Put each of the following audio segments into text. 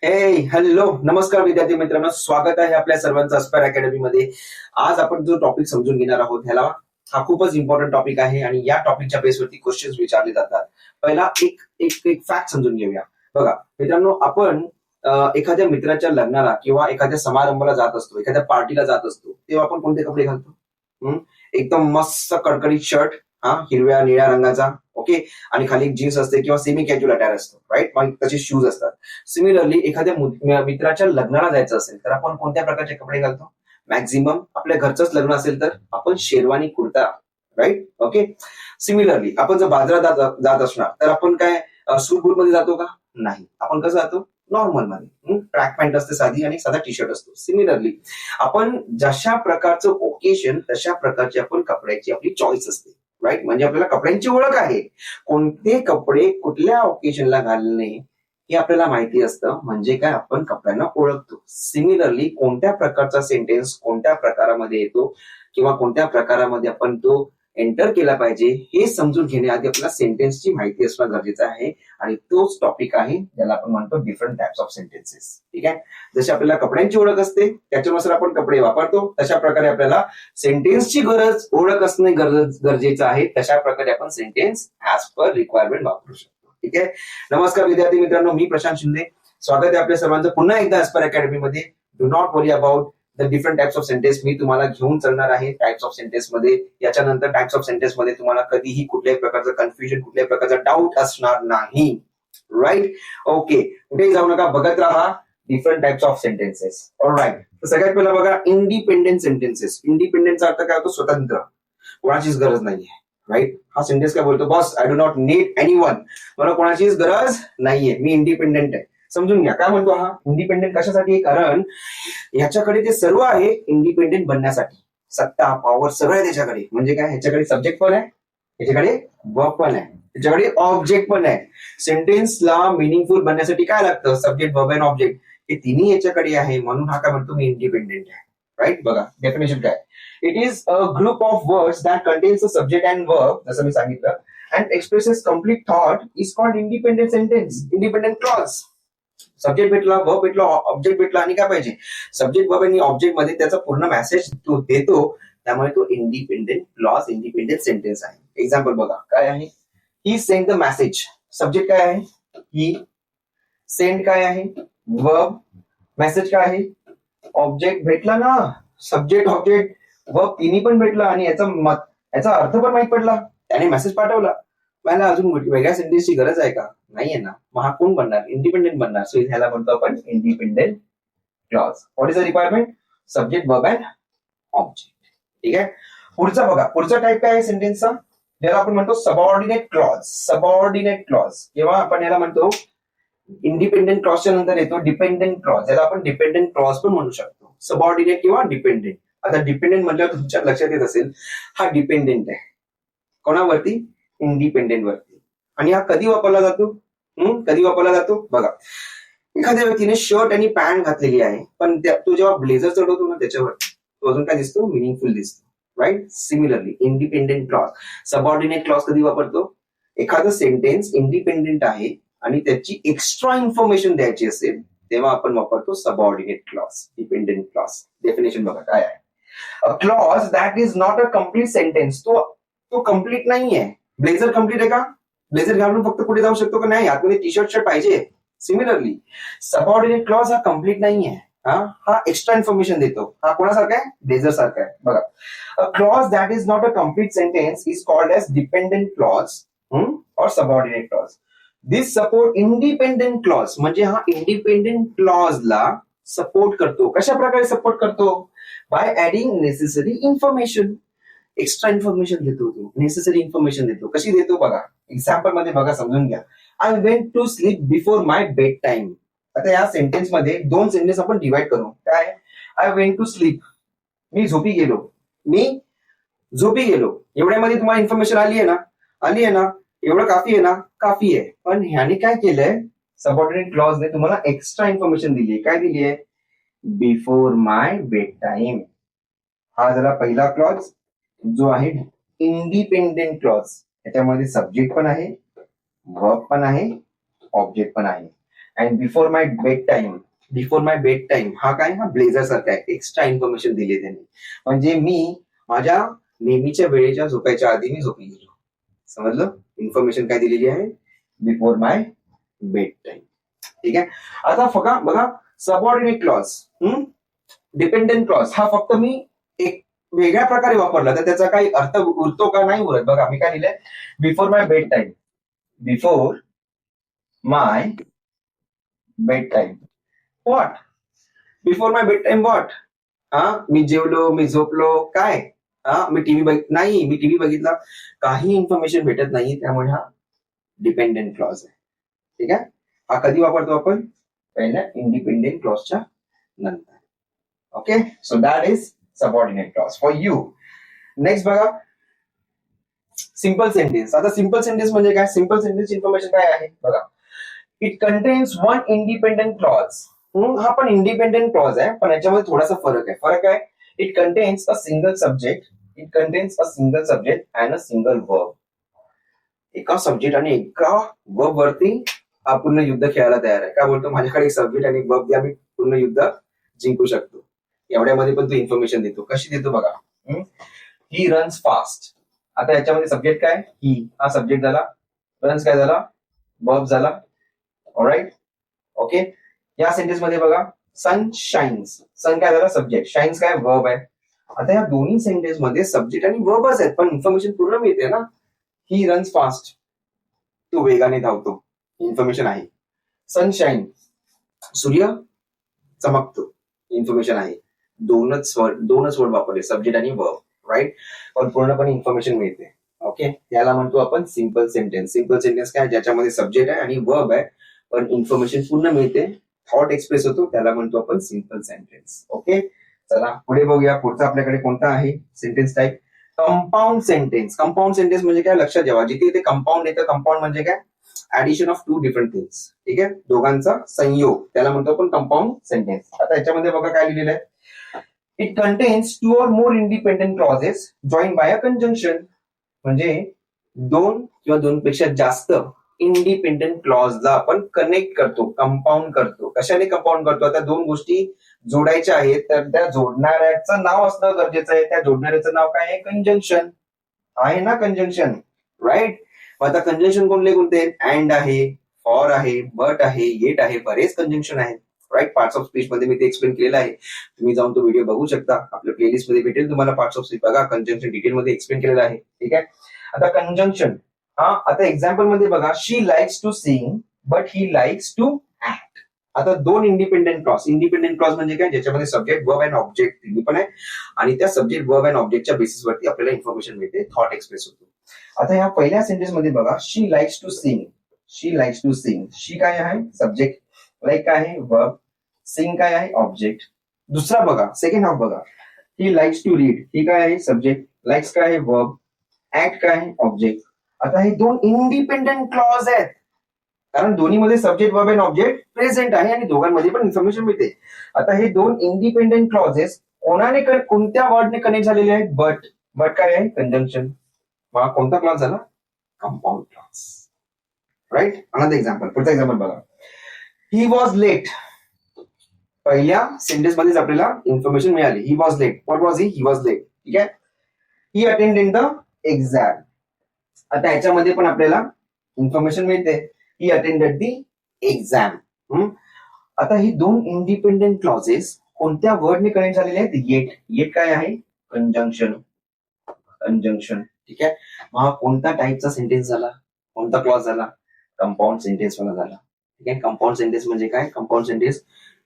हे हॅलो नमस्कार विद्यार्थी मित्रांनो, स्वागत आहे आपल्या सर्वांचं अस्पायर अकॅडमी मध्ये. आज आपण जो टॉपिक समजून घेणार आहोत हा खूपच इम्पॉर्टंट टॉपिक आहे आणि या टॉपिकच्या बेसवरती क्वेश्चन्स विचारले जातात. पहिला एक एक एक फॅक्ट समजून घेऊया. बघा मित्रांनो, आपण एखाद्या मित्राच्या लग्नाला किंवा एखाद्या समारंभाला जात असतो, एखाद्या पार्टीला जात असतो, तेव्हा आपण कोणते कपडे घालतो? एकदम मस्त कडकडीत शर्ट, हिरव्या निळ्या रंगाचा, ओके, आणि खाली जीन्स असते किंवा सेमी कॅज्युअल अटायर असतो, राईट. मग तसे शूज असतात. सिमिलरली एखाद्या मित्राच्या लग्नाला जायचं असेल तर आपण कोणत्या प्रकारचे कपडे घालतो? मॅक्झिमम आपल्या घरचंच लग्न असेल तर आपण sherwani kurta, right, okay. Similarly आपण जर बाजारात जात असणार तर आपण काय सूट बूट मध्ये जातो का? नाही. आपण कसं जातो? नॉर्मल मध्ये. ट्रॅक पॅन्ट असते साधी आणि साधा टी शर्ट असतो. सिमिलरली आपण जशा प्रकारचं ओकेशन तशा प्रकारची आपण कपड्याची आपली चॉईस असते, राईट. म्हणजे आपल्याला कपड्यांची ओळख आहे. कोणते कपडे कुठल्या ओकेशनला घालणे हे आपल्याला माहिती असतं, म्हणजे काय आपण कपड्यांना ओळखतो. सिमिलरली कोणत्या प्रकारचा सेंटेन्स कोणत्या प्रकारामध्ये येतो किंवा कोणत्या प्रकारामध्ये आपण तो एंटर केला पाहिजे हे समजून घेण्याआधी आपल्याला सेंटेन्सची माहिती असणं गरजेचं आहे. आणि तोच टॉपिक आहे ज्याला आपण म्हणतो डिफरंट टाइप्स ऑफ सेंटेन्सेस. ठीक आहे. जसे आपल्याला कपड्यांची ओळख असते त्याच्यानुसार आपण कपडे वापरतो, तशा प्रकारे आपल्याला सेंटेन्सची ओळख असणे गरजेचं आहे. तशा प्रकारे आपण सेंटेन्स ऍज पर रिक्वायरमेंट वापरू शकतो. ठीक आहे. नमस्कार विद्यार्थी मित्रांनो, मी प्रशांत शिंदे. स्वागत आहे आपल्या सर्वांचं पुन्हा एकदा अस्पायर अकॅडमी मध्ये. Do not worry about the different types of sentence. मी तुम्हाला घेऊन चालणार आहे टाइप्स ऑफ सेंटेन्स मध्ये. याच्यानंतर टाइप्स ऑफ सेंटेन्स मध्ये तुम्हाला कधीही कुठल्याही प्रकारचं कन्फ्युजन, कुठल्याही प्रकारचा डाऊट असणार नाही, राईट. ओके, कुठेही जाऊ नका, बघत राहा different types of sentences. All right. तर सगळ्यात पहिला बघा इंडिपेंडेंट सेंटेन्सेस. इंडिपेंडेंटचा अर्थ काय होतो? स्वतंत्र, कोणाचीच गरज नाहीये, राईट. हा सेंटेन्स काय बोलतो? Boss, I do not need anyone. मला कोणाचीच गरज नाहीये, मी इंडिपेंडेंट आहे. समजून घ्या काय म्हणतो हा इंडिपेंडेंट कशासाठी? कारण ह्याच्याकडे ते सर्व आहे इंडिपेंडेंट बनण्यासाठी. सत्ता, पॉवर सगळं त्याच्याकडे. म्हणजे काय? ह्याच्याकडे सब्जेक्ट पण आहे, ह्याच्याकडे वर्ब पण आहे, ह्याच्याकडे ऑब्जेक्ट पण आहे. सेंटेन्सला मिनिंगफुल बनण्यासाठी काय लागतं? Subject, verb and object. हे तिन्ही याच्याकडे आहे, म्हणून हा काय म्हणतो? मी इंडिपेंडेंट आहे, राईट. बघा डेफिनेशन काय? It is a group of words that contains a subject and verb, जसं मी सांगितलं, and expresses complete thought is called independent sentence, independent clause. Subject भेटला, वर्ब भेटला, ऑब्जेक्ट भेटला, आणि काय पाहिजे? सब्जेक्ट, वर्ब आणि ऑब्जेक्ट मध्ये त्याचा पूर्ण मेसेज तो देतो, त्यामुळे तो इंडिपेंडेंट क्लॉज, इंडिपेंडेंट सेंटेन्स आहे. एक्झाम्पल बघा काय आहे? ही सेंड द मेसेज. सब्जेक्ट काय आहे? ही. सेंड काय आहे? वर्ब. मेसेज काय आहे? ऑब्जेक्ट. भेटला ना, सब्जेक्ट, ऑब्जेक्ट, वर्ब तिन्ही पण भेटला, आणि याचा अर्थ पण माहित पडला. त्याने मेसेज पाठवला. मला अजून वेगळ्या सेंटेन्सची गरज आहे का? नाहीये ना. मग हा कोण बनणार? इंडिपेंडेंट बनणार. सो ह्याला म्हणतो आपण independent clause. What is the requirement? Subject, verb and object. ठीक आहे. पुढचा बघा, पुढचा टाईप काय आहे सेंटेन्सचा? ज्याला आपण म्हणतो सबऑर्डिनेट क्लॉज. सबऑर्डिनेट क्लॉज किंवा आपण याला म्हणतो इंडिपेंडेंट क्लॉजच्या नंतर येतो डिपेंडेंट क्लॉज. याला आपण डिपेंडेंट क्लॉज पण म्हणू शकतो. सबऑर्डिनेट किंवा डिपेंडेंट. आता डिपेंडेंट म्हटल्यावर तुमच्या लक्षात येत असेल हा डिपेंडेंट आहे कोणावरती? इंडिपेंडेंट वरती. आणि हा कधी वापरला जातो? कधी वापरला जातो? बघा, एखाद्या व्यक्तीने शर्ट आणि पॅन्ट घातलेली आहे, पण तो जेव्हा ब्लेझर चढवतो ना त्याच्यावर, तो अजून काय दिसतो? मिनिंगफुल दिसतो, right. Similarly independent clause, subordinate clause कधी वापरतो? एखादं सेंटेन्स इंडिपेंडेंट आहे आणि त्याची एक्स्ट्रा इन्फॉर्मेशन द्यायची असेल तेव्हा आपण वापरतो subordinate clause, dependent clause. Definition बघा काय आहे? अ clause that is not a complete sentence. तो कम्प्लीट नाहीये. ब्लेझर कम्प्लीट आहे का? ब्लेझर घालून फक्त पुढे जाऊ शकतो का? नाही, आतमध्ये टी शर्ट पाहिजे. सिमिलरली सबऑर्डिनेट क्लॉज हा कम्प्लीट नाहीये. हा एक्स्ट्रा इन्फॉर्मेशन देतो. हा कोणासारखा आहे? ब्लेझर सारखा आहे. बघा, a clause that is not a complete sentence is called as dependent clause और subordinate clause. This support independent clause. म्हणजे हा इंडिपेंडेंट क्लॉजला सपोर्ट करतो. कशा प्रकारे सपोर्ट करतो? By adding necessary information. Extra information देतो, तो नेसेसरी इन्फॉर्मेशन देतो. कशी देतो बघा, एक्झाम्पल मध्ये बघा, समजून घ्या. I went to sleep before my bedtime. आता या सेंटेन्स मध्ये दोन सेंटेन्स आपण डिवाइड करू. काय? आय वेंट टू स्लीप, मी झोपी गेलो. मी झोपी गेलो. एवढ्यामध्ये तुम्हाला इन्फॉर्मेशन आली आहे ना? आली आहे ना? एवढं काफी आहे ना? काफी आहे. पण ह्याने काय केलंय? सबऑर्डिनेट क्लॉजने तुम्हाला एक्स्ट्रा इन्फॉर्मेशन दिली आहे. काय दिली आहे? Before my bed time. हा झाला पहिला क्लॉज जो आहे इंडिपेंडेंट क्लॉज. त्याच्यामध्ये सब्जेक्ट पण आहे, वर्ब पण आहे, ऑब्जेक्ट पण आहे. And before my bedtime. Before my bed time हा काय, हा ब्लेझर सारखा आहे, एक्स्ट्रा इन्फॉर्मेशन दिली त्यांनी. म्हणजे मी माझ्या नेहमीच्या वेळेच्या झोपायच्या आधी मी झोपी गेलो. समजलं? इन्फॉर्मेशन काय दिलेली आहे, बिफोर माय बेड टाइम. ठीक आहे. आता बघा सबऑर्डिनेट क्लॉज, डिपेंडेंट क्लॉज हा फक्त मी एक वेगळ्या प्रकारे वापरला तर त्याचा काही अर्थ उरतो का, नाही उरत. बघा मी काय लिहिलंय, before my bedtime. Before my bedtime what, before my bedtime what. मी जेवलो, मी झोपलो, काय मी टीव्ही बघितला, काही इन्फॉर्मेशन भेटत नाही, त्यामुळे हा डिपेंडेंट क्लॉज आहे. ठीक आहे. हा कधी वापरतो आपण, पहिल्या इंडिपेंडेंट क्लॉजच्या नंतर. Okay, so that is subordinate clause for you. Next बघा सिंपल सेंटेन्स. आता सिंपल सेंटेन्स म्हणजे काय, सिंपल सेंटेन्स इन्फॉर्मेशन काय आहे बघा, it contains one independent clause. हा पण इंडिपेंडेंट क्लॉज आहे, पण याच्यामध्ये थोडासा फरक आहे. It contains a single subject, it contains a single subject and a single verb. एका सब्जेक्ट आणि एका वर्ब वरती हा पूर्ण युद्ध खेळायला तयार आहे. काय बोलतो, माझ्याकडे एक सब्जेक्ट आणि एक वर्ब द्या, मी पूर्ण युद्ध जिंकू शकतो. एवढ्यामध्ये पण तू इन्फॉर्मेशन देतो. कशी देतो बघा, ही रन्स फास्ट. आता याच्यामध्ये सब्जेक्ट काय, ही हा सब्जेक्ट झाला, रन्स काय झाला, वर्ब झाला. All right, okay. या सेंटेन्स मध्ये बघा सन शाइन्स, सन काय झाला सब्जेक्ट, शाइन्स काय वर्ब आहे. आता या दोन्ही सेंटेन्स मध्ये सब्जेक्ट आणि वर्बच आहेत, पण इन्फॉर्मेशन पूर्ण मिळते ना. ही रन्स फास्ट, तो वेगाने धावतो, इन्फॉर्मेशन आहे. सनशाईन, सूर्य चमकतो, इन्फॉर्मेशन आहे. दोनच वर्ड वापरले, सब्जेक्ट आणि वर्ब, राईट, पण पूर्णपणे इन्फॉर्मेशन मिळते. ओके, याला म्हणतो आपण सिंपल सेंटेन्स. सिंपल सेंटेन्स काय, ज्याच्यामध्ये सब्जेक्ट आहे आणि वर्ब आहे, पण इन्फॉर्मेशन पूर्ण मिळते, थॉट एक्सप्रेस होतो, त्याला म्हणतो आपण सिंपल सेंटेन्स. ओके, चला पुढे बघूया. पुढचा आपल्याकडे कोणता आहे sentence type, compound sentence. Compound sentence म्हणजे काय, लक्षात ठेवा, जिथे इथे कंपाऊंड येतं, कंपाऊंड म्हणजे काय, addition of two different things. ठीक आहे, दोघांचा संयोग, त्याला म्हणतो आपण कंपाऊंड सेंटेन्स. आता याच्यामध्ये बघा काय लिहिलेलं आहे, इट कंटेन्स टू और more independent clauses join by a conjunction. म्हणजे दोन किंवा दोनपेक्षा जास्त इंडिपेंडेंट क्लॉजला आपण कनेक्ट करतो, कंपाऊंड करतो. कशाने कंपाऊंड करतो, आता दोन गोष्टी जोडायच्या आहेत, तर त्या जोडणाऱ्याचं नाव असणं गरजेचं आहे. त्या जोडणाऱ्याचं नाव काय आहे, कंजंक्शन आहे ना, कंजंक्शन, राईट. आता कंजंक्शन कोणते, अँड आहे, फॉर आहे, बट आहे, येट आहे, बरेच कंजंक्शन आहेत, राईट. पार्ट्स ऑफ स्पीच मध्ये मी ते एक्सप्लेन केलेलं आहे, तुम्ही जाऊन तो व्हिडिओ बघू शकता, आपल्या प्लेलिस्ट मध्ये भेटेल तुम्हाला. पार्ट्स ऑफ स्पीच बघा, कंजंक्शन डिटेल मध्ये एक्सप्लेन केलेलं आहे. ठीक आहे. आता कंजंक्शन, आता एक्झाम्पल मध्ये बघा, she likes to sing but he likes to act. आता दोन इंडिपेंडेंट क्लॉज म्हणजे काय, ज्याच्यामध्ये सब्जेक्ट, वर्ब अँड ऑब्जेक्ट तिन्ही पण आहे, आणि त्या सब्जेक्ट, वर्ब अँड ऑब्जेक्टच्या बेसिसवरती आपल्याला इन्फॉर्मेशन मिळते, थॉट एक्सप्रेस होतो. आता या पहिल्या सेंटेन्स मध्ये बघा, she likes to sing, she likes to sing, she काय आहे सब्जेक्ट, लाईक काय आहे वर्ब, सिंग काय आहे ऑब्जेक्ट. दुसरा बघा, सेकंड हाफ बघा, ही लाइक्स टू रीड, ही काय आहे सब्जेक्ट, लाइक्स काय आहे वर्ब, ऍक्ट काय आहे ऑब्जेक्ट. आता हे दोन इंडिपेंडेंट क्लॉज आहेत, कारण दोन्हीमध्ये subject, verb and object present आहे आणि दोघांमध्ये पण इन्फॉर्मेशन मिळते. आता हे दोन इंडिपेंडेंट क्लॉजेस कोणत्या वर्डने कनेक्ट झालेले आहेत, बट काय आहे कंजंक्शन. मग कोणता क्लॉज झाला, compound clause, right. Another example, पुढचा एक्झाम्पल बघा, ही वॉज लेट. पहिल्या सेंटेन्स मध्येच आपल्याला इन्फॉर्मेशन मिळाली, he was late. What was he was late. ठीक आहे. He attended the exam. आता याच्यामध्ये पण आपल्याला इन्फॉर्मेशन मिळते, ही अटेंडेड दी एक्झाम. आता ही दोन इंडिपेंडेंट क्लॉजेस कोणत्या वर्डने कनेक्ट झालेले आहेत, येट काय आहे कंजंक्शन, ठीक आहे. मग कोणता टाईपचा सेंटेन्स झाला, कोणता क्लॉज झाला, कंपाऊंड सेंटेन्स वाला झाला. ठीक आहे. कंपाऊंड सेंटेन्स म्हणजे काय, कंपाऊंड सेंटेन्स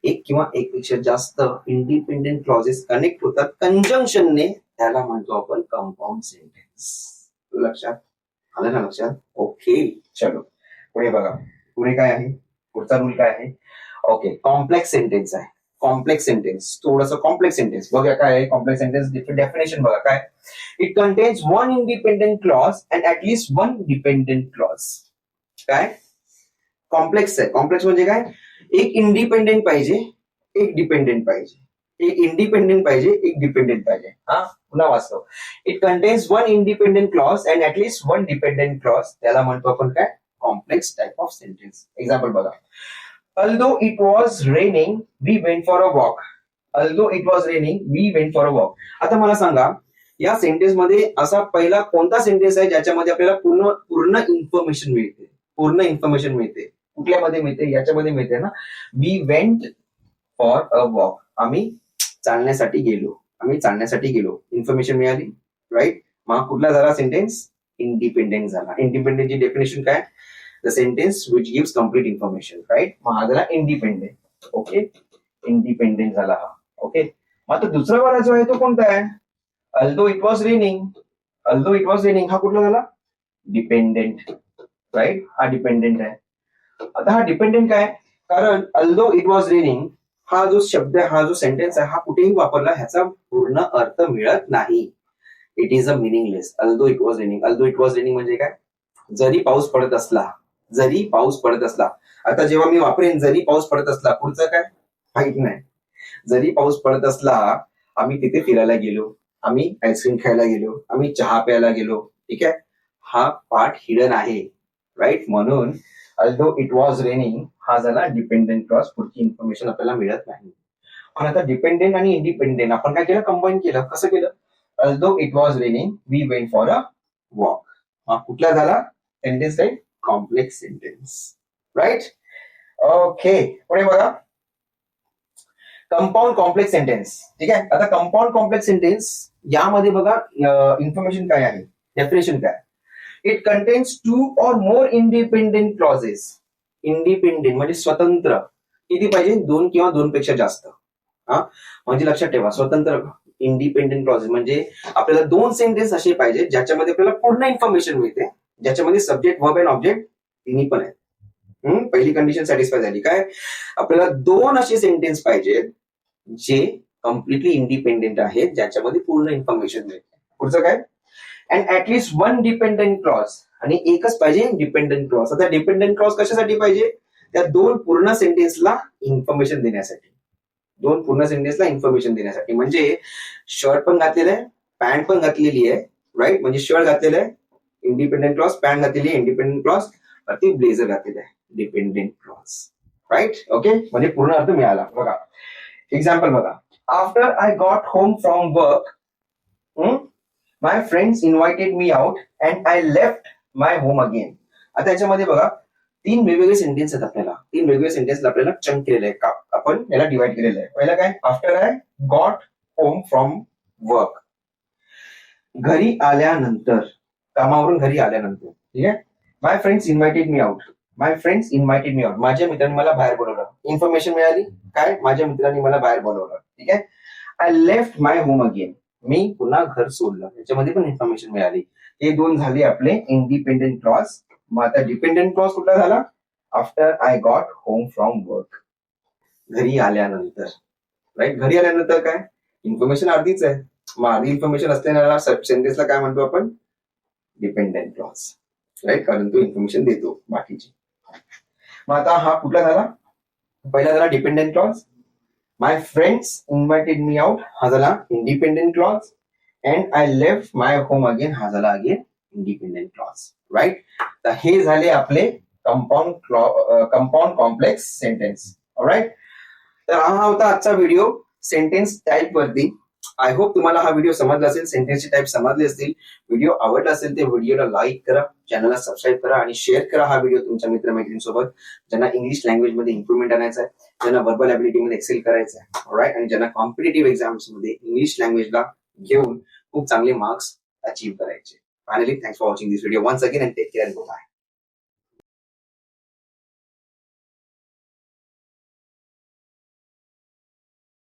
एक किंवा एकपेक्षा जास्त इंडिपेंडेंट क्लॉजेस कनेक्ट होतात कंजंक्शनने, त्याला म्हणतो आपण कंपाऊंड सेंटेन्स. लक्षात आलं ना, लक्षात. ओके, चलो पुढे बघा, पुढे काय आहे, पुढचा रूल काय आहे. ओके, कॉम्प्लेक्स सेंटेन्स आहे. कॉम्प्लेक्स सेंटेन्स, थोडंसं कॉम्प्लेक्स सेंटेन्स बघा काय आहे. कॉम्प्लेक्स सेंटेन्स डेफिनेशन बघा काय, it contains one independent clause and at least one dependent clause. काय कॉम्प्लेक्स आहे, कॉम्प्लेक्स म्हणजे काय, एक इंडिपेंडेंट पाहिजे, एक डिपेंडेंट पाहिजे, एक इंडिपेंडेंट पाहिजे, एक डिपेंडेंट पाहिजे. पुन्हा वाचतो, it contains one independent clause and at least one dependent clause, त्याला म्हणतो आपण काय, complex type of sentence. Example बघा, Although it was raining, we went for a walk. Although it was raining, we went for a walk. आता मला सांगा, या sentence मध्ये असा पहिला कोणता सेंटेन्स आहे ज्याच्यामध्ये आपल्याला पूर्ण पूर्ण इन्फॉर्मेशन मिळते? पूर्ण इन्फॉर्मेशन मिळते. कुठल्यामध्ये मिळते? याच्यामध्ये मिळते ना. We went for a walk. आम्ही चालण्यासाठी गेलो. आम्ही चालण्यासाठी गेलो. इन्फॉर्मेशन मिळाली, राईट. मग कुठला झाला सेंटेन्स? इंडिपेंडेंट झाला. इंडिपेंडेंटची डेफिनेशन काय? The sentence which gives complete information, right. मग हा झाला इंडिपेंडेंट. ओके, इंडिपेंडेंट झाला हा. ओके. मग आता दुसरा वाला जो आहे तो कोणता आहे? Although it was raining. Although it was raining हा कुठला झाला? Dependent, right. हा डिपेंडेंट आहे. आता हा डिपेंडेंट काय? कारण अल्दो इट वॉज रेनिंग हा जो शब्द आहे, हा जो सेंटेन्स आहे, हा कुठेही वापरला ह्याचा पूर्ण अर्थ मिळत नाही. It is a meaningless. Although it was raining. Although it was raining म्हणजे काय? जरी पाऊस पडत असला, जरी पाऊस पडत असला. आता जेव्हा मी वापरेन जरी पाऊस पडत असला, पुढचं काय माहित नाही. जरी पाऊस पडत असला, आम्ही तिथे फिरायला गेलो, आम्ही आईस्क्रीम खायला गेलो, आम्ही चहा प्यायला गेलो. ठीक आहे. हा पार्ट हिडन आहे, राईट. म्हणून अल्दो इट वॉज रेनिंग हा झाला डिपेंडेंट क्लॉज. पुढची इन्फॉर्मेशन आपल्याला मिळत नाही. पण आता डिपेंडेंट आणि इंडिपेंडेंट आपण काय केलं? कंबाईन केलं. कसं केलं? Although it was raining we went for a walk. हा कुठला झाला sentence? Type complex sentence, right. Okay. पुढे बघा, कंपाऊंड कॉम्प्लेक्स सेंटेन्स. ठीक आहे. आता कंपाऊंड कॉम्प्लेक्स सेंटेन्स यामध्ये बघा इन्फॉर्मेशन काय आहे, डेफिनेशन काय? इट कंटेन्स टू और मोर इंडिपेंडेंट क्लॉजेस. इंडिपेंडेंट म्हणजे स्वतंत्र. किती पाहिजे? दोन किंवा दोन पेक्षा जास्त. हा म्हणजे लक्षात ठेवा, स्वतंत्र इंडिपेंडेंट क्लॉजेस म्हणजे आपल्याला दोन सेंटेन्स असे पाहिजे ज्याच्यामध्ये आपल्याला पूर्ण इन्फॉर्मेशन मिळते, ज्याच्यामध्ये सब्जेक्ट, वर्ब अँड ऑब्जेक्ट तिन्ही पण आहेत. पहिली कंडिशन सॅटिस्फाय झाली. काय? आपल्याला दोन असे सेंटेन्स पाहिजेत जे कम्प्लिटली इंडिपेंडेंट आहेत, ज्याच्यामध्ये पूर्ण इन्फॉर्मेशन मिळते. पुढचं काय? And at least one dependent clause. आणि एकच पाहिजे डिपेंडेंट क्लॉज. आता डिपेंडेंट क्लॉज कशासाठी पाहिजे? त्या दोन पूर्ण सेंटेन्सला इन्फॉर्मेशन देण्यासाठी. दोन पूर्ण सेंटेन्सला इन्फॉर्मेशन देण्यासाठी. म्हणजे शर्ट पण घातलेलं आहे, पॅन्ट पण घातलेली आहे, राईट. म्हणजे शर्ट घातलेलं आहे, इंडिपेंडेंट क्लॉज. पॅन्ट घातलेली आहे, इंडिपेंडेंट क्लॉज. ती ब्लेझर घातलेलं आहे, डिपेंडेंट क्लॉज, राईट. ओके. म्हणजे पूर्ण अर्थ मिळाला. बघा एक्झाम्पल बघा. After I got home from work my friends invited me out and I left my home again. आता याच्यामध्ये बघा तीन वेगवेगळे सेंटेन्स आहेत. आपल्याला तीन वेगवेगळे सेंटेन्स आपल्याला चंक केलेले आहे का? आपण याला डिवाइड केलेलं आहे. पहिला काय? After I got home from work. घरी आल्यानंतर, कामावरून घरी आल्यानंतर. ठीक आहे. माय फ्रेंड्स इन्व्हायटेड मी आउट. माय फ्रेंड्स इन्व्हायटेड मी आउट. माझ्या मित्रांनी मला बाहेर बोलवलं. इन्फॉर्मेशन मिळाली काय? माझ्या मित्रांनी मला बाहेर बोलवलं. ठीक आहे. I left my home again. मी पुन्हा घर सोडलं. याच्यामध्ये पण इन्फॉर्मेशन मिळाली. हे दोन झाले आपले इंडिपेंडेंट क्लॉज. मग आता डिपेंडेंट क्लॉज कुठला झाला? After I got home from work. घरी आल्यानंतर, राईट. घरी आल्यानंतर काय? इन्फॉर्मेशन अर्धीच आहे. मग अर्धी इन्फॉर्मेशन असलेल्या सेंटेन्सला काय म्हणतो आपण? Dependent clause, right. कारण तो इन्फॉर्मेशन देतो बाकीची. मग आता हा कुठला झाला? पहिला झाला डिपेंडेंट क्लॉज. माय फ्रेंड्स इन्व्हायटेड मी आउट हा झाला independent clause. And I left my home again हा झाला अगेन इंडिपेंडेंट क्लॉज, राईट. तर हे झाले आपले कंपाऊंड कॉम्प्लेक्स सेंटेन्स, राईट. तर हा होता आजचा व्हिडिओ सेंटेन्स टाईप वरती. आय होप तुम्हाला हा व्हिडिओ समजला असेल, सेंटेन्सचे टाईप समजले असतील. व्हिडिओ आवडला असेल तर व्हिडिओला लाईक करा, चॅनलला सबस्क्राईब करा आणि शेअर करा हा व्हिडिओ तुमच्या मित्रमैत्रिणींसोबत, ज्यांना इंग्लिश लँग्वेज मध्ये इम्प्रुव्हमेंट आणायचं आहे, ज्यांना वर्बल ॲबिलिटी मध्ये एक्सेल करायचं आहे, राईट. आणि ज्यांना कॉम्पिटेटिव्ह एक्झाम्स मध्ये इंग्लिश लँग्वेजला घेऊन खूप चांगले मार्क्स अचीव्ह करायचे. Finally thanks for watching this video once again and take care and bye.